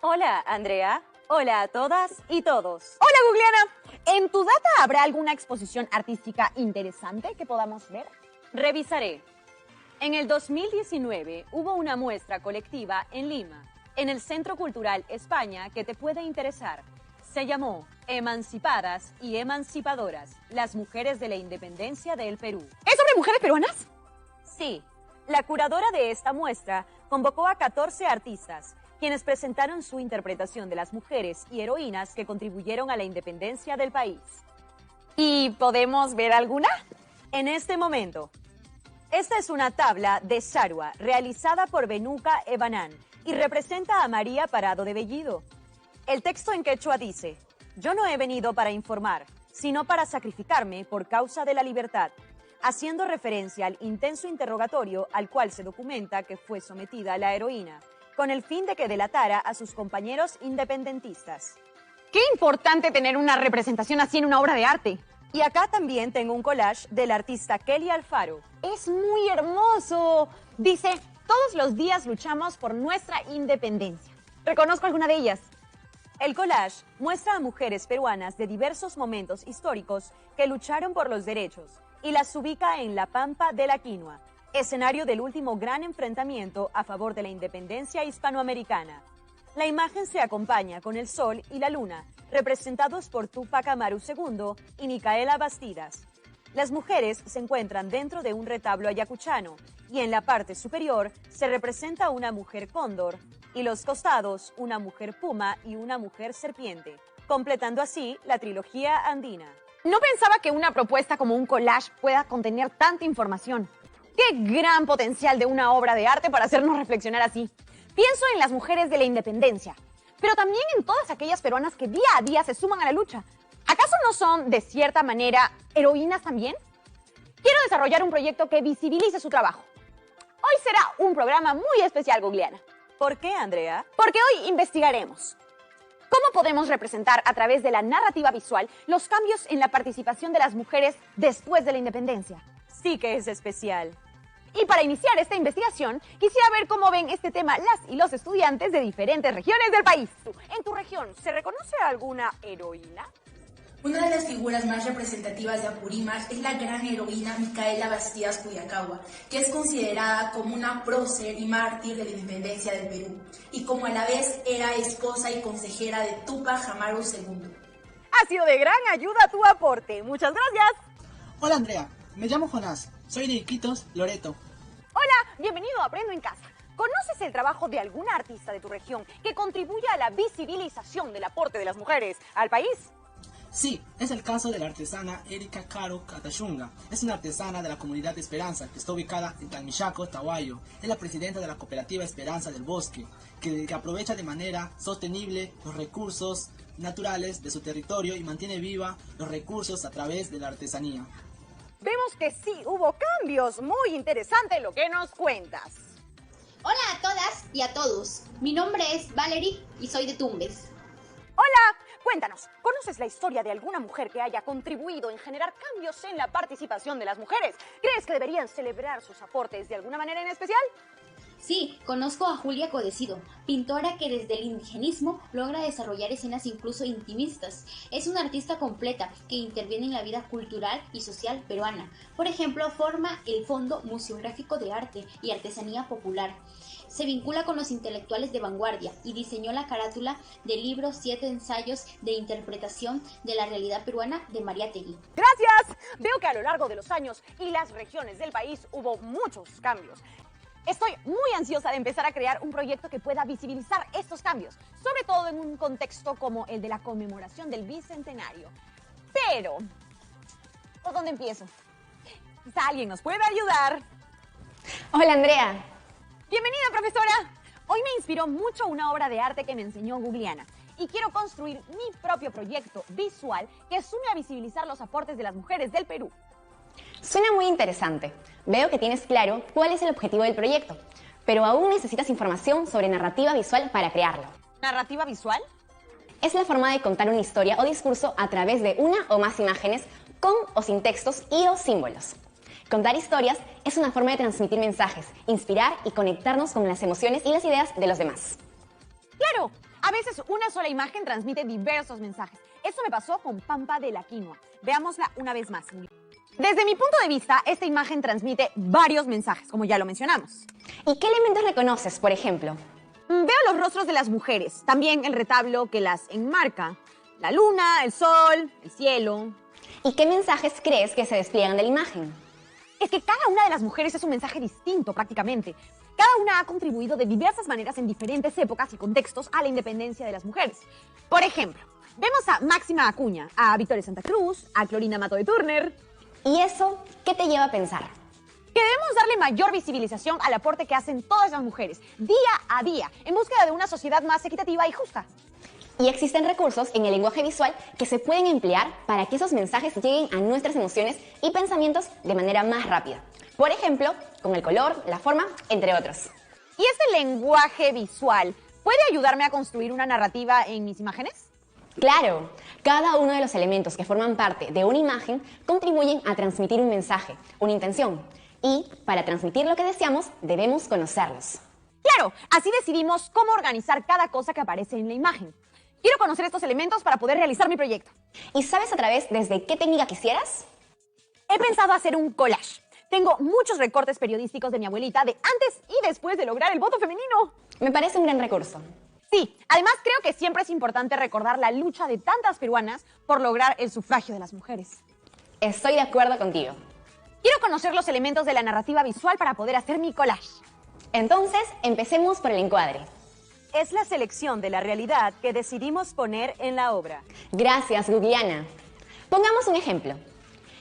Hola, Andrea. Hola a todas y todos. Hola, Googleana. ¿En tu data habrá alguna exposición artística interesante que podamos ver? Revisaré. En el 2019 hubo una muestra colectiva en Lima, en el Centro Cultural España, que te puede interesar. Se llamó Emancipadas y Emancipadoras, las mujeres de la independencia del Perú. ¿Es sobre mujeres peruanas? Sí, la curadora de esta muestra convocó a 14 artistas, quienes presentaron su interpretación de las mujeres y heroínas que contribuyeron a la independencia del país. ¿Y podemos ver alguna? En este momento. Esta es una tabla de Sarua realizada por Benuca Ebanán y representa a María Parado de Bellido. El texto en quechua dice: yo no he venido para informar, sino para sacrificarme por causa de la libertad, haciendo referencia al intenso interrogatorio al cual se documenta que fue sometida la heroína, con el fin de que delatara a sus compañeros independentistas. Qué importante tener una representación así en una obra de arte. Y acá también tengo un collage del artista Kelly Alfaro. Es muy hermoso. Dice: todos los días luchamos por nuestra independencia. Reconozco alguna de ellas. El collage muestra a mujeres peruanas de diversos momentos históricos que lucharon por los derechos y las ubica en la Pampa de la Quinua, escenario del último gran enfrentamiento a favor de la independencia hispanoamericana. La imagen se acompaña con el sol y la luna, representados por Túpac Amaru II y Micaela Bastidas. Las mujeres se encuentran dentro de un retablo ayacuchano y en la parte superior se representa una mujer cóndor y los costados una mujer puma y una mujer serpiente, completando así la trilogía andina. No pensaba que una propuesta como un collage pueda contener tanta información. ¡Qué gran potencial de una obra de arte para hacernos reflexionar así! Pienso en las mujeres de la independencia, pero también en todas aquellas peruanas que día a día se suman a la lucha. ¿Acaso no son, de cierta manera, heroínas también? Quiero desarrollar un proyecto que visibilice su trabajo. Hoy será un programa muy especial, Googleana. ¿Por qué, Andrea? Porque hoy investigaremos cómo podemos representar a través de la narrativa visual los cambios en la participación de las mujeres después de la independencia. Sí que es especial. Y para iniciar esta investigación, quisiera ver cómo ven este tema las y los estudiantes de diferentes regiones del país. ¿En tu región se reconoce alguna heroína? Una de las figuras más representativas de Apurímac es la gran heroína Micaela Bastidas Cuyacagua, que es considerada como una prócer y mártir de la independencia del Perú, y como a la vez era esposa y consejera de Túpac Amaru II. Ha sido de gran ayuda tu aporte. Muchas gracias. Hola, Andrea. Me llamo Jonás. Soy de Iquitos, Loreto. Hola, bienvenido a Aprendo en Casa. ¿Conoces el trabajo de alguna artista de tu región que contribuya a la visibilización del aporte de las mujeres al país? Sí, es el caso de la artesana Erika Caro Catachunga. Es una artesana de la comunidad de Esperanza, que está ubicada en Talmichaco, Tahuayo. Es la presidenta de la cooperativa Esperanza del Bosque, que aprovecha de manera sostenible los recursos naturales de su territorio y mantiene viva los recursos a través de la artesanía. Vemos que sí hubo cambios. Muy interesante lo que nos cuentas. Hola a todas y a todos. Mi nombre es Valerie y soy de Tumbes. Hola, cuéntanos, ¿conoces la historia de alguna mujer que haya contribuido en generar cambios en la participación de las mujeres? ¿Crees que deberían celebrar sus aportes de alguna manera en especial? Sí, conozco a Julia Codecido, pintora que desde el indigenismo logra desarrollar escenas incluso intimistas. Es una artista completa que interviene en la vida cultural y social peruana. Por ejemplo, forma el Fondo Museográfico de Arte y Artesanía Popular. Se vincula con los intelectuales de vanguardia y diseñó la carátula del libro 7 ensayos de interpretación de la realidad peruana de Mariátegui. Gracias. Veo que a lo largo de los años y las regiones del país hubo muchos cambios. Estoy muy ansiosa de empezar a crear un proyecto que pueda visibilizar estos cambios, sobre todo en un contexto como el de la conmemoración del Bicentenario. Pero, ¿por dónde empiezo? Quizá alguien nos pueda ayudar. Hola, Andrea. Bienvenida, profesora. Hoy me inspiró mucho una obra de arte que me enseñó Googleana y quiero construir mi propio proyecto visual que sume a visibilizar los aportes de las mujeres del Perú. Suena muy interesante. Veo que tienes claro cuál es el objetivo del proyecto, pero aún necesitas información sobre narrativa visual para crearlo. ¿Narrativa visual? Es la forma de contar una historia o discurso a través de una o más imágenes con o sin textos y o símbolos. Contar historias es una forma de transmitir mensajes, inspirar y conectarnos con las emociones y las ideas de los demás. Claro, a A veces una sola imagen transmite diversos mensajes. Eso me pasó con Pampa de la Quinoa. Veámosla una vez más. Desde mi punto de vista, esta imagen transmite varios mensajes, como ya lo mencionamos. ¿Y qué elementos reconoces, por ejemplo? Veo los rostros de las mujeres, también el retablo que las enmarca. La luna, el sol, el cielo. ¿Y qué mensajes crees que se despliegan de la imagen? Es que cada una de las mujeres es un mensaje distinto prácticamente. Cada una ha contribuido de diversas maneras en diferentes épocas y contextos a la independencia de las mujeres. Por ejemplo, vemos a Máxima Acuña, a Victoria Santa Cruz, a Clorinda Mato de Turner. ¿Y eso qué te lleva a pensar? Que debemos darle mayor visibilización al aporte que hacen todas las mujeres, día a día, en búsqueda de una sociedad más equitativa y justa. Y existen recursos en el lenguaje visual que se pueden emplear para que esos mensajes lleguen a nuestras emociones y pensamientos de manera más rápida. Por ejemplo, con el color, la forma, entre otros. ¿Y este lenguaje visual puede ayudarme a construir una narrativa en mis imágenes? Claro, cada uno de los elementos que forman parte de una imagen contribuyen a transmitir un mensaje, una intención. Y para transmitir lo que deseamos, debemos conocerlos. Claro, así decidimos cómo organizar cada cosa que aparece en la imagen. Quiero conocer estos elementos para poder realizar mi proyecto. ¿Y sabes a través desde qué técnica quisieras? He pensado hacer un collage. Tengo muchos recortes periodísticos de mi abuelita de antes y después de lograr el voto femenino. Me parece un gran recurso. Sí, además creo que siempre es importante recordar la lucha de tantas peruanas por lograr el sufragio de las mujeres. Estoy de acuerdo contigo. Quiero conocer los elementos de la narrativa visual para poder hacer mi collage. Entonces, empecemos por el encuadre. Es la selección de la realidad que decidimos poner en la obra. Gracias, Gugliana. Pongamos un ejemplo.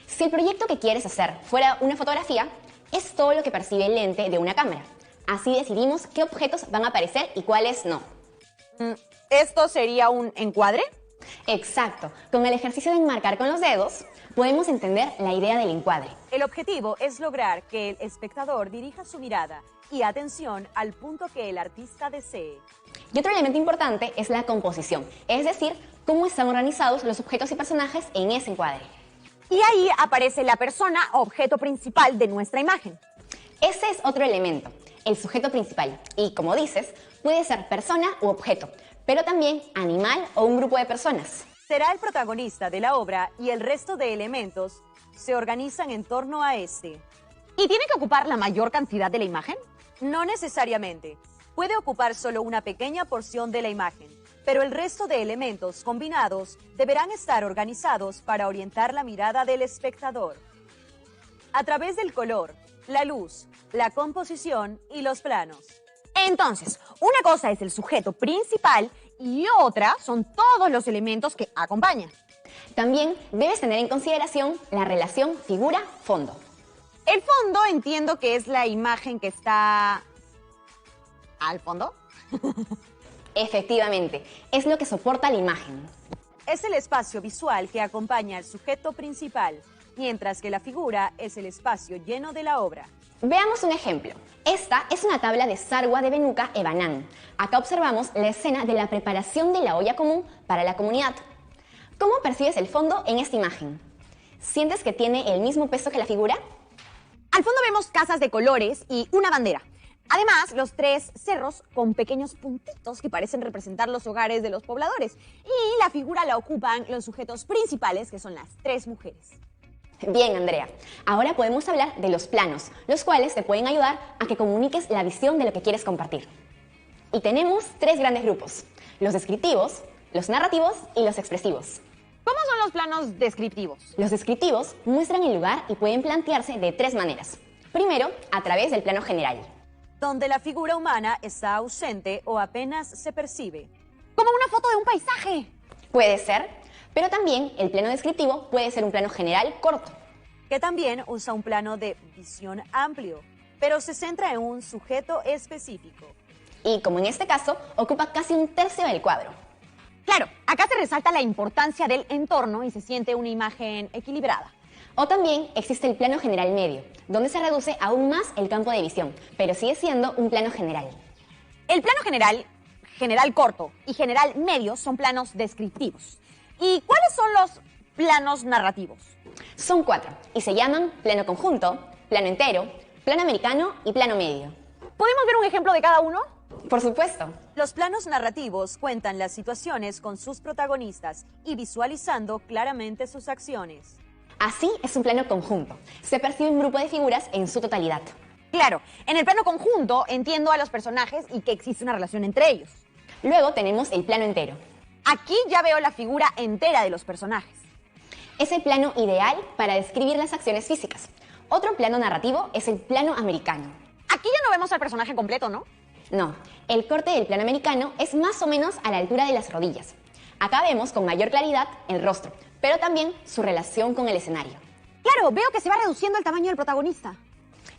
Si el proyecto que quieres hacer fuera una fotografía, es todo lo que percibe el lente de una cámara. Así decidimos qué objetos van a aparecer y cuáles no. ¿Esto sería un encuadre? Exacto. Con el ejercicio de enmarcar con los dedos, podemos entender la idea del encuadre. El objetivo es lograr que el espectador dirija su mirada y atención al punto que el artista desee. Y otro elemento importante es la composición, es decir, cómo están organizados los objetos y personajes en ese encuadre. Y ahí aparece la persona o objeto principal de nuestra imagen. Ese es otro elemento, el sujeto principal. Y como dices, puede ser persona u objeto, pero también animal o un grupo de personas. Será el protagonista de la obra y el resto de elementos se organizan en torno a este. ¿Y tiene que ocupar la mayor cantidad de la imagen? No necesariamente. Puede ocupar solo una pequeña porción de la imagen, pero el resto de elementos combinados deberán estar organizados para orientar la mirada del espectador. A través del color, la luz, la composición y los planos. Entonces, una cosa es el sujeto principal y otra son todos los elementos que acompañan. También debes tener en consideración la relación figura-fondo. El fondo entiendo que es la imagen que está al fondo. Efectivamente, es lo que soporta la imagen. Es el espacio visual que acompaña al sujeto principal, mientras que la figura es el espacio lleno de la obra. Veamos un ejemplo. Esta es una tabla de Sarwa de Benuca Ebanán. Acá observamos la escena de la preparación de la olla común para la comunidad. ¿Cómo percibes el fondo en esta imagen? ¿Sientes que tiene el mismo peso que la figura? Al fondo vemos casas de colores y una bandera. Además, los 3 cerros con pequeños puntitos que parecen representar los hogares de los pobladores. Y la figura la ocupan los sujetos principales, que son las 3 mujeres. Bien, Andrea. Ahora podemos hablar de los planos, los cuales te pueden ayudar a que comuniques la visión de lo que quieres compartir. Y tenemos 3 grandes grupos: los descriptivos, los narrativos y los expresivos. ¿Cómo son los planos descriptivos? Los descriptivos muestran el lugar y pueden plantearse de 3 maneras. Primero, a través del plano general, donde la figura humana está ausente o apenas se percibe. Como una foto de un paisaje. Puede ser, pero también el plano descriptivo puede ser un plano general corto. Que también usa un plano de visión amplio, pero se centra en un sujeto específico. Y como en este caso, ocupa casi 1/3 del cuadro. Claro, acá se resalta la importancia del entorno y se siente una imagen equilibrada. O también existe el plano general medio, donde se reduce aún más el campo de visión, pero sigue siendo un plano general. El plano general, general corto y general medio son planos descriptivos. ¿Y cuáles son los planos narrativos? Son 4 y se llaman plano conjunto, plano entero, plano americano y plano medio. ¿Podemos ver un ejemplo de cada uno? Por supuesto. Los planos narrativos cuentan las situaciones con sus protagonistas y visualizando claramente sus acciones. Así es un plano conjunto. Se percibe un grupo de figuras en su totalidad. Claro, en el plano conjunto entiendo a los personajes y que existe una relación entre ellos. Luego tenemos el plano entero. Aquí ya veo la figura entera de los personajes. Es el plano ideal para describir las acciones físicas. Otro plano narrativo es el plano americano. Aquí ya no vemos al personaje completo, ¿no? No, el corte del plano americano es más o menos a la altura de las rodillas. Acá vemos con mayor claridad el rostro, pero también su relación con el escenario. Claro, veo que se va reduciendo el tamaño del protagonista.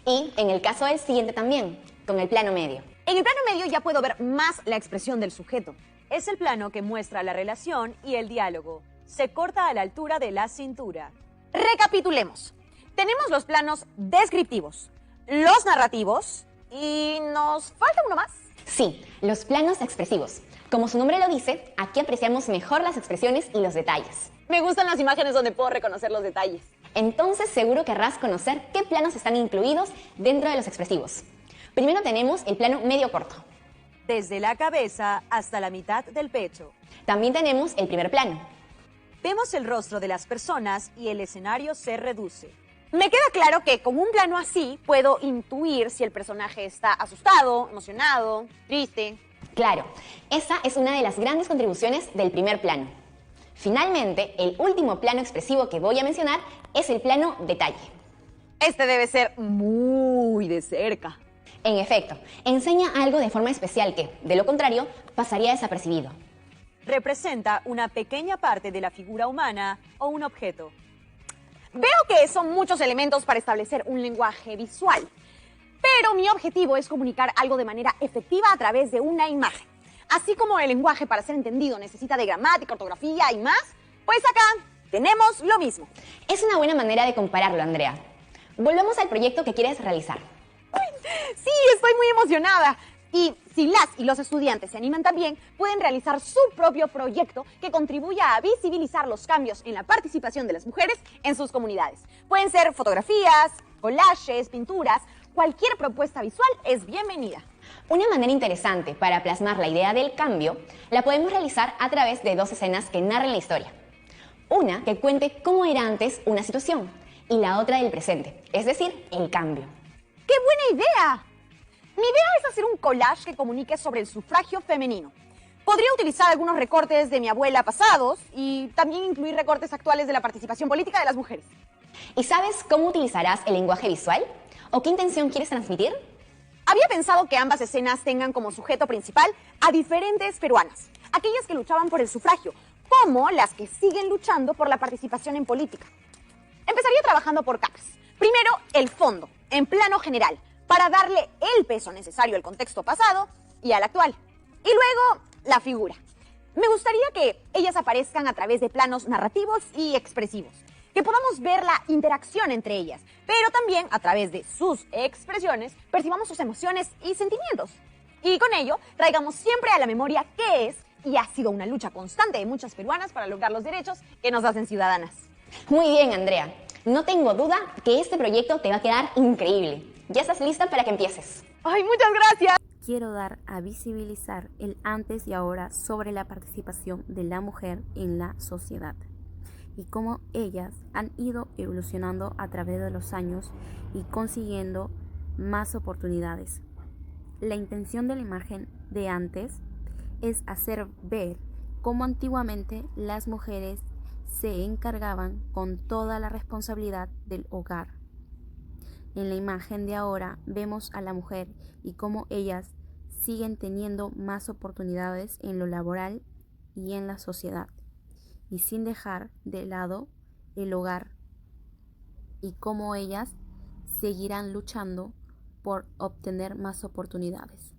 Y en el caso del siguiente también, con el plano medio. En el plano medio ya puedo ver más la expresión del sujeto. Es el plano que muestra la relación y el diálogo. Se corta a la altura de la cintura. Recapitulemos. Tenemos los planos descriptivos, los narrativos y nos falta uno más. Sí, los planos expresivos. Como su nombre lo dice, aquí apreciamos mejor las expresiones y los detalles. Me gustan las imágenes donde puedo reconocer los detalles. Entonces seguro querrás conocer qué planos están incluidos dentro de los expresivos. Primero tenemos el plano medio corto. Desde la cabeza hasta la mitad del pecho. También tenemos el primer plano. Vemos el rostro de las personas y el escenario se reduce. Me queda claro que con un plano así puedo intuir si el personaje está asustado, emocionado, triste. Claro, esa es una de las grandes contribuciones del primer plano. Finalmente, el último plano expresivo que voy a mencionar es el plano detalle. Este debe ser muy de cerca. En efecto, enseña algo de forma especial que, de lo contrario, pasaría desapercibido. Representa una pequeña parte de la figura humana o un objeto. Veo que son muchos elementos para establecer un lenguaje visual, pero mi objetivo es comunicar algo de manera efectiva a través de una imagen. Así como el lenguaje para ser entendido necesita de gramática, ortografía y más, pues acá tenemos lo mismo. Es una buena manera de compararlo, Andrea. Volvamos al proyecto que quieres realizar. Sí, estoy muy emocionada. Y si las y los estudiantes se animan también, pueden realizar su propio proyecto que contribuya a visibilizar los cambios en la participación de las mujeres en sus comunidades. Pueden ser fotografías, collages, pinturas, cualquier propuesta visual es bienvenida. Una manera interesante para plasmar la idea del cambio la podemos realizar a través de dos escenas que narren la historia. Una que cuente cómo era antes una situación y la otra del presente, es decir, el cambio. ¡Qué buena idea! Mi idea es hacer un collage que comunique sobre el sufragio femenino. Podría utilizar algunos recortes de mi abuela pasados y también incluir recortes actuales de la participación política de las mujeres. ¿Y sabes cómo utilizarás el lenguaje visual? ¿O qué intención quieres transmitir? Había pensado que ambas escenas tengan como sujeto principal a diferentes peruanas, aquellas que luchaban por el sufragio, como las que siguen luchando por la participación en política. Empezaría trabajando por capas. Primero, el fondo, en plano general, para darle el peso necesario al contexto pasado y al actual. Y luego, la figura. Me gustaría que ellas aparezcan a través de planos narrativos y expresivos, que podamos ver la interacción entre ellas, pero también a través de sus expresiones percibamos sus emociones y sentimientos. Y con ello, traigamos siempre a la memoria qué es y ha sido una lucha constante de muchas peruanas para lograr los derechos que nos hacen ciudadanas. Muy bien, Andrea. No tengo duda que este proyecto te va a quedar increíble. ¿Ya estás lista para que empieces? ¡Ay, muchas gracias! Quiero dar a visibilizar el antes y ahora sobre la participación de la mujer en la sociedad y cómo ellas han ido evolucionando a través de los años y consiguiendo más oportunidades. La intención de la imagen de antes es hacer ver cómo antiguamente las mujeres se encargaban con toda la responsabilidad del hogar. En la imagen de ahora vemos a la mujer y cómo ellas siguen teniendo más oportunidades en lo laboral y en la sociedad, y sin dejar de lado el hogar, y cómo ellas seguirán luchando por obtener más oportunidades.